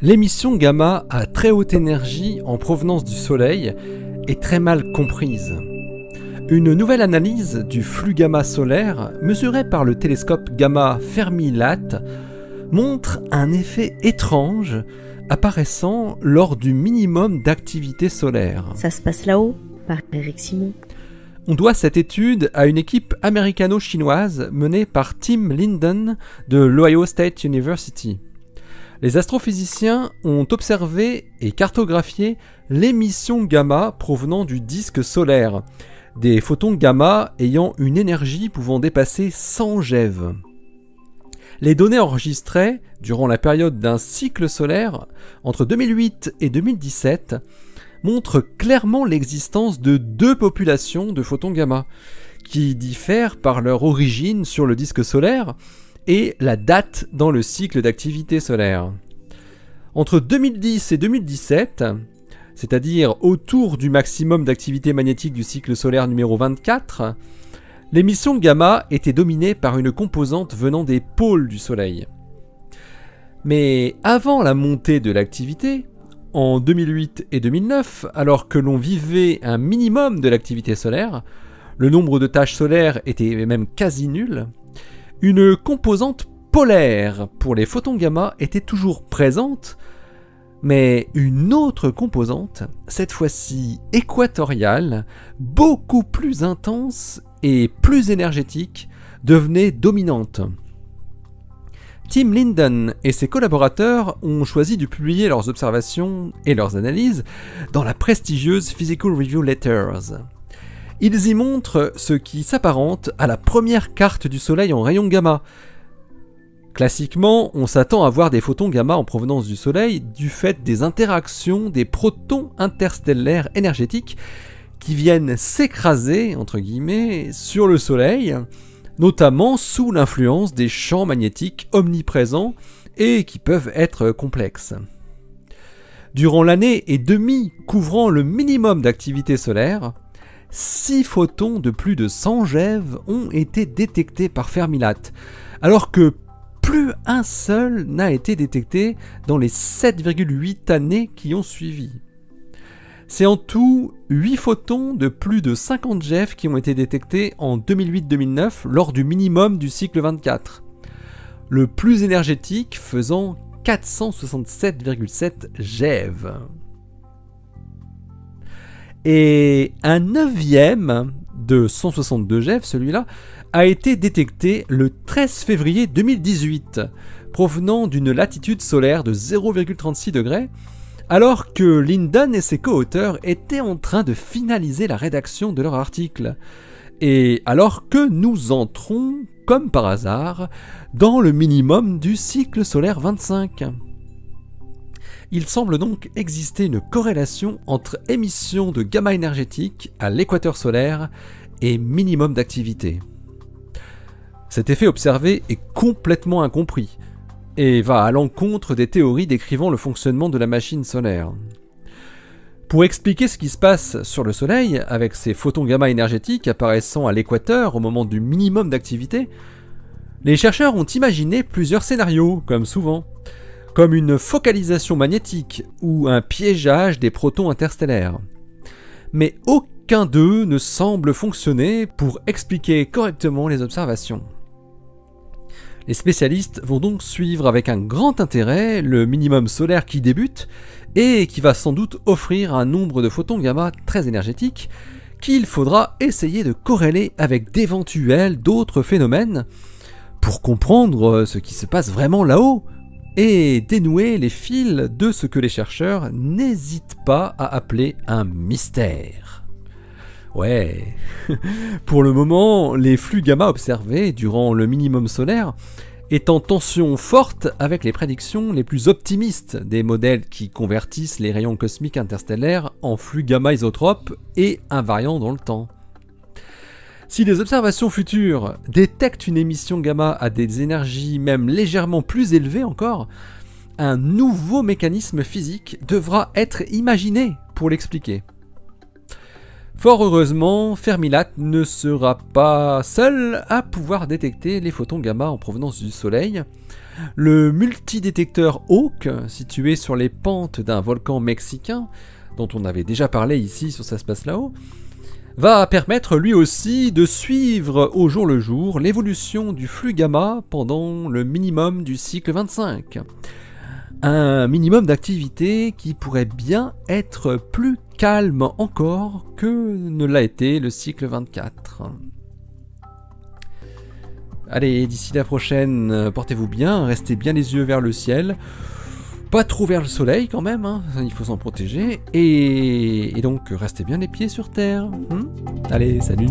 L'émission gamma à très haute énergie en provenance du Soleil est très mal comprise. Une nouvelle analyse du flux gamma solaire, mesuré par le télescope Gamma Fermi-LAT, montre un effet étrange apparaissant lors du minimum d'activité solaire. Ça se passe là-haut, par Eric Simon. On doit cette étude à une équipe américano-chinoise menée par Tim Linden de l'Ohio State University. Les astrophysiciens ont observé et cartographié l'émission gamma provenant du disque solaire, des photons gamma ayant une énergie pouvant dépasser 100 GeV. Les données enregistrées durant la période d'un cycle solaire entre 2008 et 2017 montrent clairement l'existence de deux populations de photons gamma, qui diffèrent par leur origine sur le disque solaire et la date dans le cycle d'activité solaire. Entre 2010 et 2017, c'est-à-dire autour du maximum d'activité magnétique du cycle solaire numéro 24, l'émission gamma était dominée par une composante venant des pôles du Soleil. Mais avant la montée de l'activité, en 2008 et 2009, alors que l'on vivait un minimum de l'activité solaire, le nombre de taches solaires était même quasi nul, une composante polaire pour les photons gamma était toujours présente, mais une autre composante, cette fois-ci équatoriale, beaucoup plus intense et plus énergétique, devenait dominante. Tim Linden et ses collaborateurs ont choisi de publier leurs observations et leurs analyses dans la prestigieuse Physical Review Letters. Ils y montrent ce qui s'apparente à la première carte du Soleil en rayons gamma. Classiquement, on s'attend à voir des photons gamma en provenance du Soleil du fait des interactions des protons interstellaires énergétiques qui viennent s'écraser, entre guillemets, sur le Soleil, notamment sous l'influence des champs magnétiques omniprésents et qui peuvent être complexes. Durant l'année et demie couvrant le minimum d'activité solaire, 6 photons de plus de 100 GeV ont été détectés par Fermi-LAT, alors que plus un seul n'a été détecté dans les 7,8 années qui ont suivi. C'est en tout 8 photons de plus de 50 GeV qui ont été détectés en 2008-2009 lors du minimum du cycle 24, le plus énergétique faisant 467,7 GeV. Et un 9e de 162 GeV, celui-là, a été détecté le 13 février 2018, provenant d'une latitude solaire de 0,36 degrés, alors que Linden et ses co-auteurs étaient en train de finaliser la rédaction de leur article, et alors que nous entrons, comme par hasard, dans le minimum du cycle solaire 25. Il semble donc exister une corrélation entre émission de gamma énergétique à l'équateur solaire et minimum d'activité. Cet effet observé est complètement incompris et va à l'encontre des théories décrivant le fonctionnement de la machine solaire. Pour expliquer ce qui se passe sur le Soleil avec ces photons gamma énergétiques apparaissant à l'équateur au moment du minimum d'activité, les chercheurs ont imaginé plusieurs scénarios, comme souvent, comme une focalisation magnétique ou un piégeage des protons interstellaires. Mais aucun d'eux ne semble fonctionner pour expliquer correctement les observations. Les spécialistes vont donc suivre avec un grand intérêt le minimum solaire qui débute et qui va sans doute offrir un nombre de photons gamma très énergétiques qu'il faudra essayer de corréler avec d'éventuels d'autres phénomènes pour comprendre ce qui se passe vraiment là-haut et dénouer les fils de ce que les chercheurs n'hésitent pas à appeler un mystère. Ouais, pour le moment, les flux gamma observés durant le minimum solaire est en tension forte avec les prédictions les plus optimistes des modèles qui convertissent les rayons cosmiques interstellaires en flux gamma isotropes et invariants dans le temps. Si les observations futures détectent une émission gamma à des énergies même légèrement plus élevées encore, un nouveau mécanisme physique devra être imaginé pour l'expliquer. Fort heureusement, Fermilab ne sera pas seul à pouvoir détecter les photons gamma en provenance du Soleil. Le multidétecteur Hawk, situé sur les pentes d'un volcan mexicain, dont on avait déjà parlé ici sur Ça se passe là-haut, va permettre lui aussi de suivre au jour le jour l'évolution du flux gamma pendant le minimum du cycle 25. Un minimum d'activité qui pourrait bien être plus calme encore que ne l'a été le cycle 24. Allez, d'ici la prochaine, portez-vous bien, restez bien les yeux vers le ciel, pas trop vers le soleil quand même, hein, il faut s'en protéger, et donc restez bien les pieds sur terre. Allez, salut.